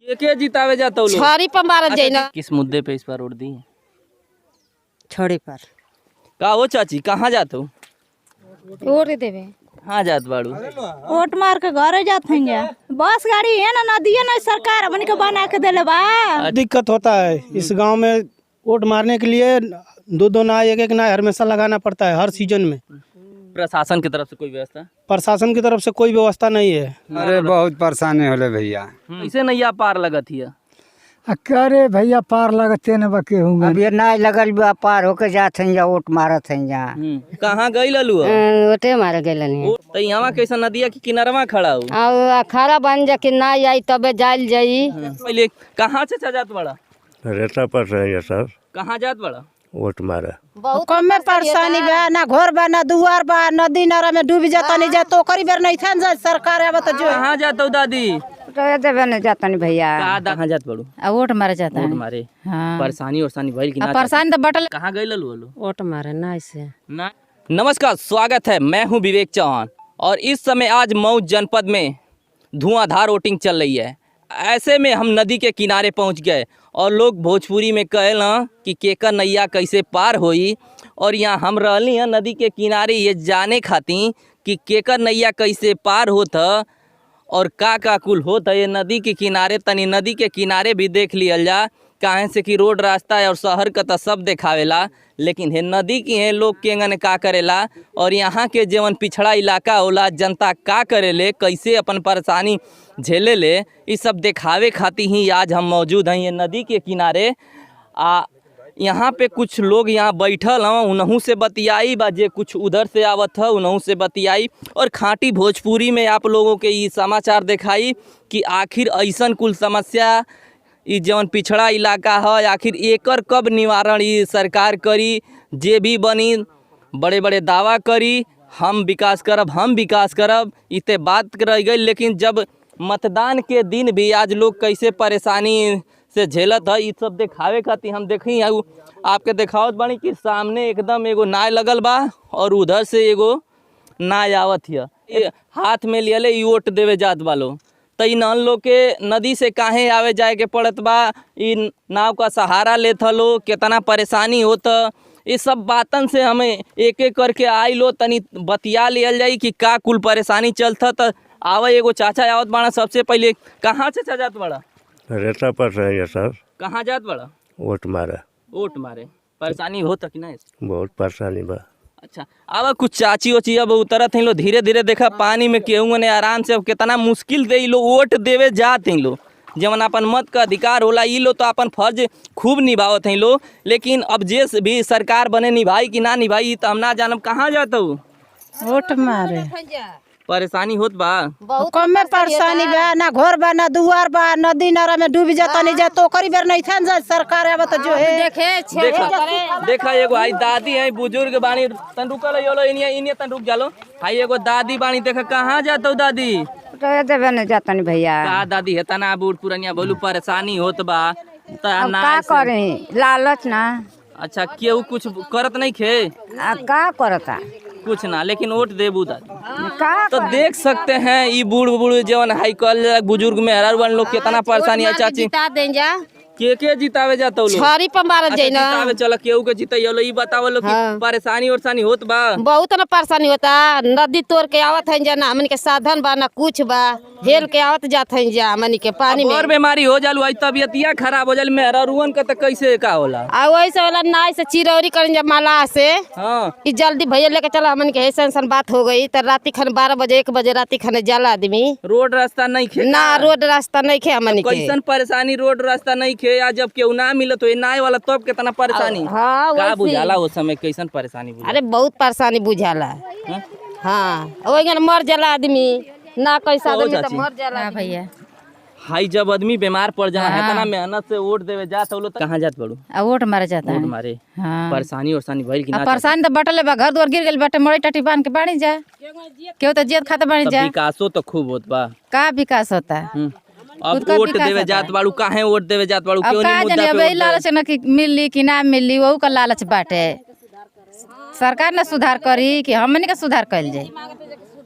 के जितावे जाता लोग छारी पर मारत जाई ना। किस मुद्दे पे इस पर वोट दी? छोड़ी पर का हो चाची, कहाँ जाते हो? वोट देवे हाँ जात बाड़ू। वोट मार के घरे जात हैं। बस गाड़ी है ना, नदी है ना, सरकार हमन के बना के देले बा। दिक्कत होता है इस गांव में। वोट मारने के लिए दो ना एक ना हमेशा लगाना पड़ता है हर सीजन में। प्रशासन की तरफ से कोई व्यवस्था? प्रशासन की तरफ से कोई व्यवस्था नहीं है। अरे बहुत परेशानी होले भैया। इसे नैया पार लगत हिया। अरे भैया पार लगते न बके होंगे। अब ये ना लगल बा पार होके जात हैं जा वोट मारत हैं जा। कहाँ गई ललू? वोटे मारे गेलन तो यहाँ कैसा नदिया की किनारवा खड़ा हो? आ खड़ा बन जा कि ना आई तबे जाइल जाई। पहले कहाँ से जात बड़ा? रेता पर रहे सर। कहाँ जात बड़ा? वोट मारे कम में परेशानी बा, ना घर बा ना दुआर बा, नदी नारा में डूब जाता नहीं जा तो करी बेर नहीं था जा सरकार अब तो जो कहाँ जाता हो दादी? देवे नहीं जाता नहीं भैया। कहाँ जात बड़ू? वोट मारे जाता वोट है। मारे। हाँ। परेशानी और भइल की ना? परेशानी तो बटल। कहाँ गई ललू? वोट मारे ना इसे ना। नमस्कार, स्वागत है, मैं हूं विवेक चौहान और इस समय आज मऊ जनपद में धुआंधार वोटिंग चल रही है। ऐसे में हम नदी के किनारे पहुंच गए और लोग भोजपुरी में कहला कि केकर नैया कैसे पार होई, और यहाँ हम रहली हैं नदी के किनारे ये जाने खातिर कि केकर नैया कैसे पार होत ह और का कुल होत है ये नदी के किनारे। तनी नदी के किनारे भी देख लियल जा, काहे से कि रोड रास्ता है और शहर का तो सब देखावेला, लेकिन हे नदी की है लोग केंगन का करेला और यहाँ के जीवन पिछड़ा इलाका होला जनता का करेले, कैसे अपन परेशानी झेले ले, ये सब दिखावे खातिर ही आज हम मौजूद हैं ये नदी के किनारे। यहाँ पे कुछ लोग यहाँ बैठल हैं, उन्हों से बतियाई बा, जे कुछ उधर से आवत है उन्हों से बतियाई और खाँटी भोजपुरी में आप लोगों के ये समाचार दिखाई कि आखिर ऐसन कुल समस्या ये जौन पिछड़ा इलाका है आखिर एकर कब निवारण ये सरकार करी। जे भी बनी बड़े बड़े दावा करी हम विकास करब इतने बात रह गई, लेकिन जब मतदान के दिन भी आज लोग कैसे परेशानी से झेलत है ये सब दिखावे खातिर हम देखी आपके दिखावत बानी कि सामने एकदम एगो नाय लगल बा और उधर से एगो नाय आवत है, हाथ में लिए ले वोट देवे जात वालों। तो इन लोग के नदी से काहे आवे जाए के पड़त बा, इन नाव का सहारा लेत लो, कितना परेशानी होता, ये सब बातन से हमें एक एक करके आई लो तनी बतिया लियल जाई कि का कुल परेशानी चलता। तो आवा एगो चाचा आवत बाड़ा। सबसे पहले कहाँ से चाचा जात बड़ा? रेता पर रहे सर। कहाँ जात बड़ा? वोट मारे। वोट मारे। परेशानी होता कि नहीं? बहुत परेशानी बा। अच्छा, अब कुछ चाची ओची अब उतरत हैं लो धीरे धीरे, देखा पानी में केहू ने आराम से, अब कितना मुश्किल दे लो वोट देवे जात हैं लो, जवन अपन मत का अधिकार होला ये लो तो अपन फर्ज खूब निभावत हैं लो, लेकिन अब जे भी सरकार बने निभाई कि ना निभाई तो हम ना जानब। कहाँ जाता हूँ? वोट मारे। परेशानी होत बा? कम में परेशानी बा, ना घर बा ना दुआर बा, नदी नारा में डूब जाता नहीं जा तो करी बेर नहीं था जा सरकार अब तो जो है देखा एगो आई दादी है बुजुर्ग बाणी, तन रुकल योलो इन्हें तन रुक जालो। हाई एगो दादी बाणी, देखा कहाँ जाता हूँ दादी? देवे नहीं जाता नहीं भैया। का दादी है तना बूढ़ पुरनिया बोलू परेशानी होत बा का करे लालच ना। अच्छा, केहू कुछ करत नहीं खे? का करता कुछ ना, लेकिन वोट देबू दादी। का तो देख सकते हैं ये बूढ़ जवन हाई कल बुजुर्ग में हर लोग कितना परेशानी है। चाची जिता दें जा के जितावे जाता लोग? छारी पर मारत जाई ना। जितावे चलो केहू के जिताइयो ई बतावो लो कि परेशानी और होत बा? बहुत ना परेशानी होता, नदी तोड़ के आवत है जा, ना हमन के साधन बा ना कुछ बा, हेल के आवत जात है जा हमन के पानी में। और बीमारी हो जालू आई तबियतिया खराब हो जाल मेहरा रुअन का तो कैसे का होला? आ वैसे वाला नाई से चिरौरी कर जा माला से। हां, कि जल्दी भैया लेके चला हमन के ऐसा बात हो गई तो राती खन 12 बजे 1 बजे राती खन जाला आदमी। रोड रास्ता नहीं खे ना, रोड रास्ता नहीं खे हमन के। कैसन परेशानी रोड रास्ता नहीं खे, या जब केहू ना मिलत हो नाय वाला तब कितना परेशानी। हाँ, का बुझाला उस समय कैसन परेशानी बुझाला? अरे बहुत परेशानी बुझाला। हाँ वही मर जाला आदमी ना, कैसा आदमी तो मर जाला भैया। हाई जब आदमी बीमार पड़ जा है तना मेहनत से वोट देवे जात हो तो कहाँ जात पड़ू? वोट मारे जाता है। वोट मारे। हाँ। परेशानी भइल कि ना? परेशानी तो बटले बा, घर द्वार गिर गेल बाटे, मड़ी टटी बांध के बाड़ी जा, केहू तो जियत खाता बाड़ी जा। विकासो तो खूब होत बा। का विकास होता? अब वोट देवे जात बाड़ू, काहे वोट देवे जात बाड़ू? क्यों नहीं मुद्दा पे? लालच न कि मिली कि ना मिली वहू का लालच बाटे। सरकार ने सुधार करी कि हमनी का सुधार कइल जाए?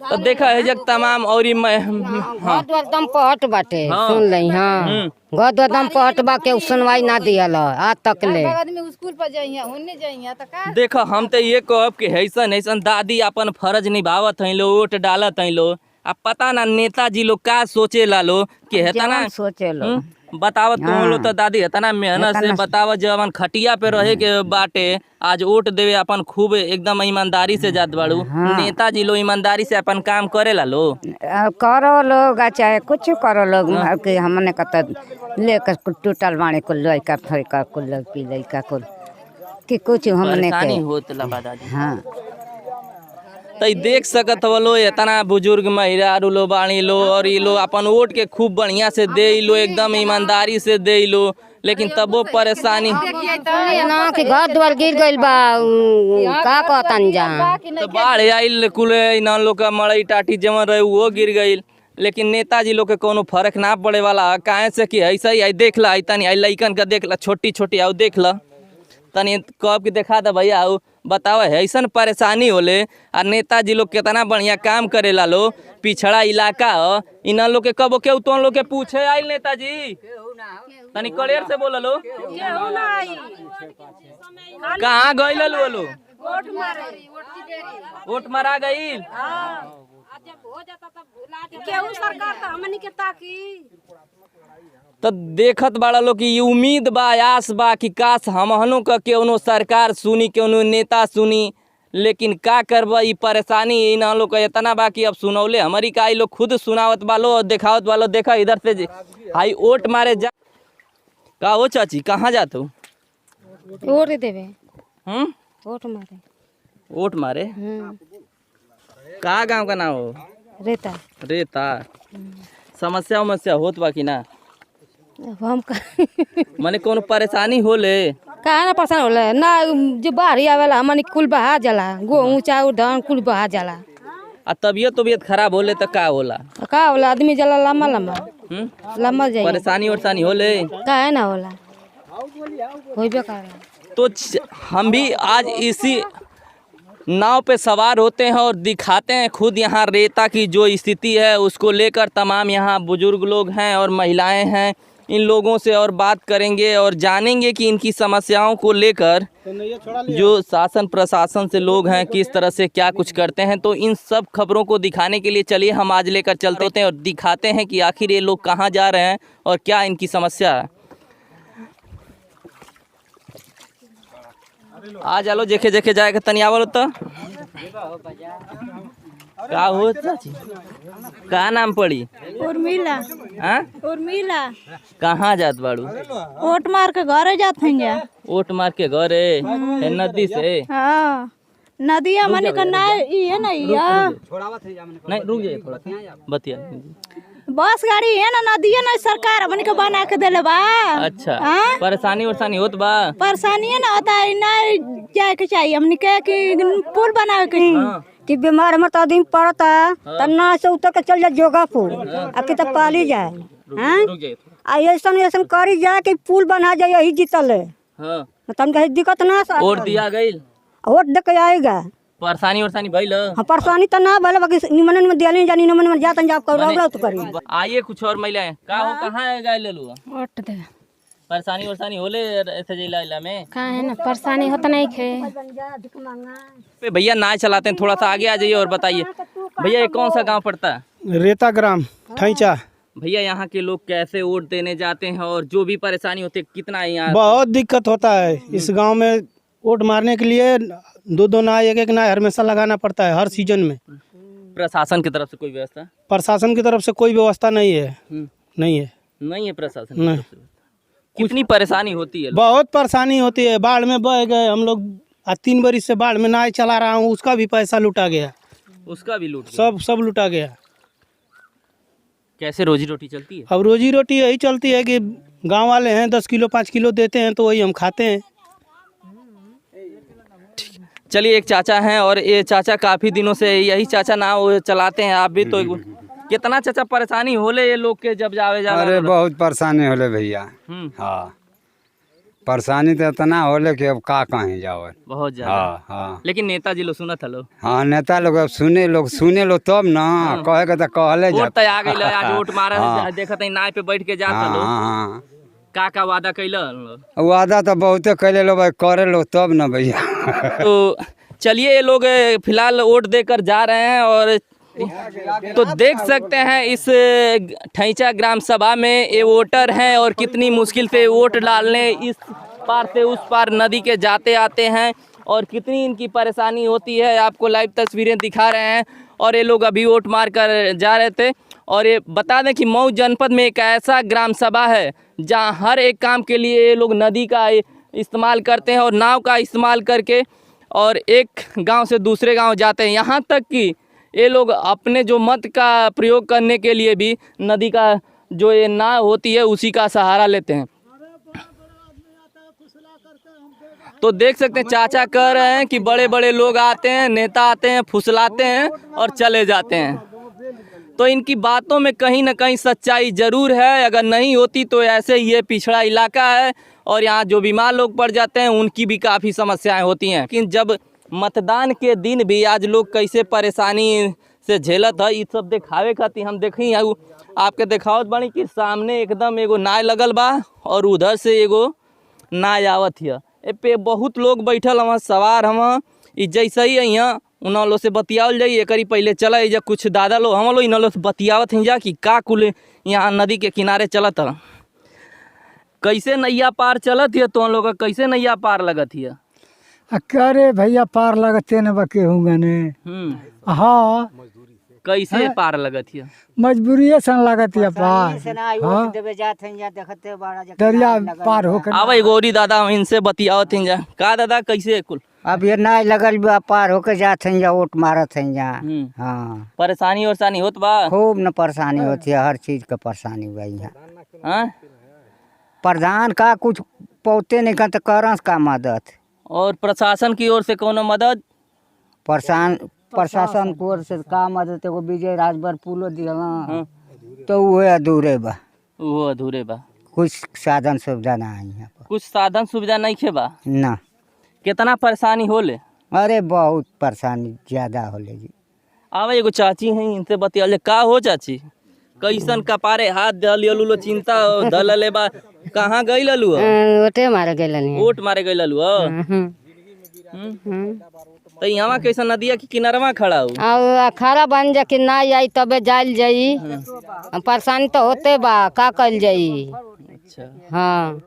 तो देखा है जब तमाम और ही घर द्वार दम पहट बाटे हाँ। सुन लई हाँ घर द्वार दम पहट बा के सुनवाई ना दियल आज तक ले आदमी स्कूल पर जाइए होने जाइए तो का देखा हम तो ये कहब कि ऐसन ऐसन दादी अपन फर्ज निभावत हैं लो, वोट डालत हैं लो। अब पता ना नेताजी लोग का सोचे ला लो कि हेता ना सोचे लो बतावत तुम लोग तो दादी हेता ना मेहनत से बतावत जवन खटिया पे रहे के बाटे आज वोट देवे अपन खूब एकदम ईमानदारी से जात बाड़ू। नेताजी लोग ईमानदारी से अपन काम करे ला लो। करो लोग चाहे कुछ करो लोग कि हमने कत लेकर टूटल बाणे कुल लइका फइका कुल पी लइका कुल कि कुछ हमने परेशानी के होत ला बा दादी। हाँ तो ई देख सकत लो इतना बुजुर्ग महिला लो बाणी लो और ये लो अपन वोट के खूब बढ़िया से दे लो एकदम ईमानदारी से दे लो लेकिन तबो परेशानी ना कि घर द्वार गिर गइल बा का कहतन जा तो बाढ़ आइल कुल इन लोग का मड़ई टाटी जमन रहे वो गिर गइल लेकिन नेताजी लोग के कोनो फर्क ना पड़े वाला काहे से कि ऐसा ही आई देख ला तनी आई लइकन का देख ला छोटी छोटी आओ देख ला तनी कब के देखा दे भैया आओ बताओ ऐसन परेशानी होले और नेताजी लोग कितना बढ़िया काम करेला लो पिछड़ा इलाका हो इन लोग के कबो के तो लोग के पूछे आइल नेताजी तनी क्लियर से बोला लो कहाँ गइल लो वोट मारा गइल तो देखत बाड़ा लोग कि ये उम्मीद बा आस बा कि काश हमहनों का केवनो सरकार सुनी केवनो नेता सुनी लेकिन का करबा ई परेशानी इन लोग का इतना बा कि अब सुनौले हमारी का लोग खुद सुनावत बालो और दिखावत बालो। देखा इधर से हाई वोट मारे जा का हो चाची कहाँ जात हो वोट देवे वोट मारे का गांव का नाम हो रेता समस्या उमस्या होत बा कि ना हम माने कोनो परेशानी होले का ना परेशान होला ना जो बाढ़ आवेला हमनी कुल बहा जाला गेहूं चाउर धान कुल बहा जाला आ तबीयत खराब होले तो का होला का होला आदमी जाला लम्बा जाइए परेशानी वरसानी होले काहे ना होला होइबे करेला। तो हम भी आज इसी नाव पे सवार होते हैं और दिखाते हैं खुद यहाँ रेता की जो स्थिति है उसको लेकर तमाम यहाँ बुजुर्ग लोग हैं और महिलाएं हैं इन लोगों से और बात करेंगे और जानेंगे कि इनकी समस्याओं को लेकर जो शासन प्रशासन से लोग हैं किस तरह से क्या कुछ करते हैं। तो इन सब खबरों को दिखाने के लिए चलिए हम आज लेकर चलते हैं और दिखाते हैं कि आखिर ये लोग कहाँ जा रहे हैं और क्या इनकी समस्या है। आ जालो जेखे जेखे जाएगा तनिया वालो तो का हो चाची का नाम पड़ी उर्मिला हाँ उर्मिला कहाँ जात बाड़ू वोट मार के घरे जात हैं जा वोट मार के घरे है नदी से हाँ नदिया मने का ना ये ना ये नहीं रुक जाइए थोड़ा बतिया बस गाड़ी है ना नदिया ना सरकार मने के बना के देले बा। अच्छा हाँ? परेशानी वरसानी होत बा परेशानी है ना होता है ना जाए के चाहिए हमने के कि पुल बनावे के कि बीमार में तो आदमी पड़ता तब ना से उतर के चल जाए जोगापुर आ कि तब पाली जाए हैं रुक जाइए आ ऐसा ऐसा करी जाए कि पुल बना जाए यही जीतल है हाँ तब कहीं दिक्कत ना वोट दिया गई वोट दे के आएगा परेशानी वरसानी भइल हाँ परेशानी तो ना भले बाकी निमन में दिया नहीं जानी निमन में जाता जाप कर तो करी आइए कुछ और महिलाएं का हो कहाँ है गाय ले लू वोट दे परेशानी वरसानी होले ऐसे जिला इला में काहे ना परेशानी होता नहीं खे पे भैया नाव चलाते हैं थोड़ा सा आगे आ जाइए और बताइए भैया ये कौन सा गांव पड़ता है रेता ग्राम ठैचा। भैया यहाँ के लोग कैसे वोट देने जाते हैं और जो भी परेशानी होती है कितना है यहाँ बहुत दिक्कत होता है इस गांव में वोट मारने के लिए दो नाव एक नाव हमेशा लगाना पड़ता है हर सीजन में। प्रशासन की तरफ से कोई व्यवस्था प्रशासन की तरफ से कोई व्यवस्था नहीं है नहीं है प्रशासन की नहीं। तरफ से। कितनी परेशानी होती है बहुत परेशानी होती है। बाढ़ में बह गए हम लोग 3 बरिस से बाढ़ में नाव चला रहा हूँ उसका भी पैसा लूटा गया उसका भी लूट गया। सब लूटा गया। कैसे रोजी रोटी चलती है अब रोजी रोटी यही चलती है कि गांव वाले हैं 10 किलो 5 किलो देते हैं तो वही हम खाते हैं। चलिए एक चाचा हैं और ये चाचा काफ़ी दिनों से यही चाचा नाव चलाते हैं आप भी तो कितना चाचा परेशानी होले ये लोग के जब जावे जा अरे बहुत परेशानी होले भैया। हम्म। हाँ परेशानी तो इतना होले कि अब का कहीं जाओ। बहुत ज्यादा। हाँ हाँ लेकिन नेताजी लोग सुनत हलो, हाँ, नेता लोग अब सुने लो तब ना कहे के तो कहले वोट जाता। तय आ गइल, आज वोट मारा हाँ। देखत हई नाव पे बैठ के जात हाँ हलो, हाँ का वादा कैलन। वादा तो बहुते कैले लो भाई, करे लो तब ना भैया। तो चलिए ये लोग फिलहाल वोट देकर जा रहे हैं और तो देख सकते हैं इस ठैचा ग्राम सभा में ये वोटर हैं और कितनी मुश्किल से वोट डालने इस पार से उस पार नदी के जाते आते हैं और कितनी इनकी परेशानी होती है। आपको लाइव तस्वीरें दिखा रहे हैं और ये लोग अभी वोट मार कर जा रहे थे। और ये बता दें कि मऊ जनपद में एक ऐसा ग्राम सभा है जहां हर एक काम के लिए ये लोग नदी का इस्तेमाल करते हैं और नाव का इस्तेमाल करके और एक गांव से दूसरे गांव जाते हैं। यहाँ तक कि ये लोग अपने जो मत का प्रयोग करने के लिए भी नदी का जो ये नाव होती है उसी का सहारा लेते हैं। तो देख सकते हैं चाचा कह रहे हैं कि बड़े बड़े लोग आते हैं, नेता आते हैं, फुसलाते हैं और चले जाते हैं। तो इनकी बातों में कहीं ना कहीं सच्चाई ज़रूर है, अगर नहीं होती तो ऐसे ही ये पिछड़ा इलाका है और यहाँ जो बीमार लोग पड़ जाते हैं उनकी भी काफ़ी समस्याएं होती हैं। लेकिन जब मतदान के दिन भी आज लोग कैसे परेशानी से झेलत है, ये सब दिखावे खातिर हम देखी आपके दिखावत बानी कि सामने एकदम एगो नाव लगल बा और उधर से एगो नाव आवत है। ए पे बहुत लोग बैठल हवा, सवार हवा। ई जैसे ही यहाँ उन लोग से बतियावल जाई, एक पहले चला जा कुछ दादा लोग हम लोग इन लोग से बतियावत हैं जा कि का कुल यहाँ नदी के किनारे चलत है, कैसे नैया पार चलत है, तो हम लोग का कैसे नैया पार लगत है। करे भैया पार लगते न बके होंगे ने। हाँ, कैसे पार लगत है, मजबूरी सन लगत है पार। हाँ, दरिया पार होकर आवा गोरी दादा इनसे बतियावत हैं जा। का दादा कैसे कुल अब ये नाव लगल बा, पार होके जात हैं जा, वोट मारत हैं जा। हाँ, परेशानी वरसानी होत बा, खूब न परेशानी होती है, हर चीज का परेशानी बा यहाँ। हाँ? प्रधान का कुछ पौते नहीं कर तो करस का मदद, और प्रशासन की ओर से कोनो मदद, प्रशासन की ओर से का मदद, एगो विजय राजभर पुलो दिला तो वो अधूरे बा, वो अधूरे बा, कुछ साधन सुविधा ना है यहाँ पर, कुछ साधन सुविधा नहीं खे बा। ना। कितना परेशानी होले, अरे बहुत परेशानी ज्यादा होले जी। आवा एगो चाची हैं इनसे बतियाल। का हो चाची, कैसन कपारे हाथ दलियलू लो, चिंता दलले बा, कहाँ गई ललू, ओटे मारे गेलन वोट मारे गई ललू। तो यहाँ कैसा नदिया के किनारवा खड़ा हो, और खड़ा बन जा कि ना आई तबे जाइल जाई, परेशानी तो होते बा, का कल जाई। अच्छा हाँ।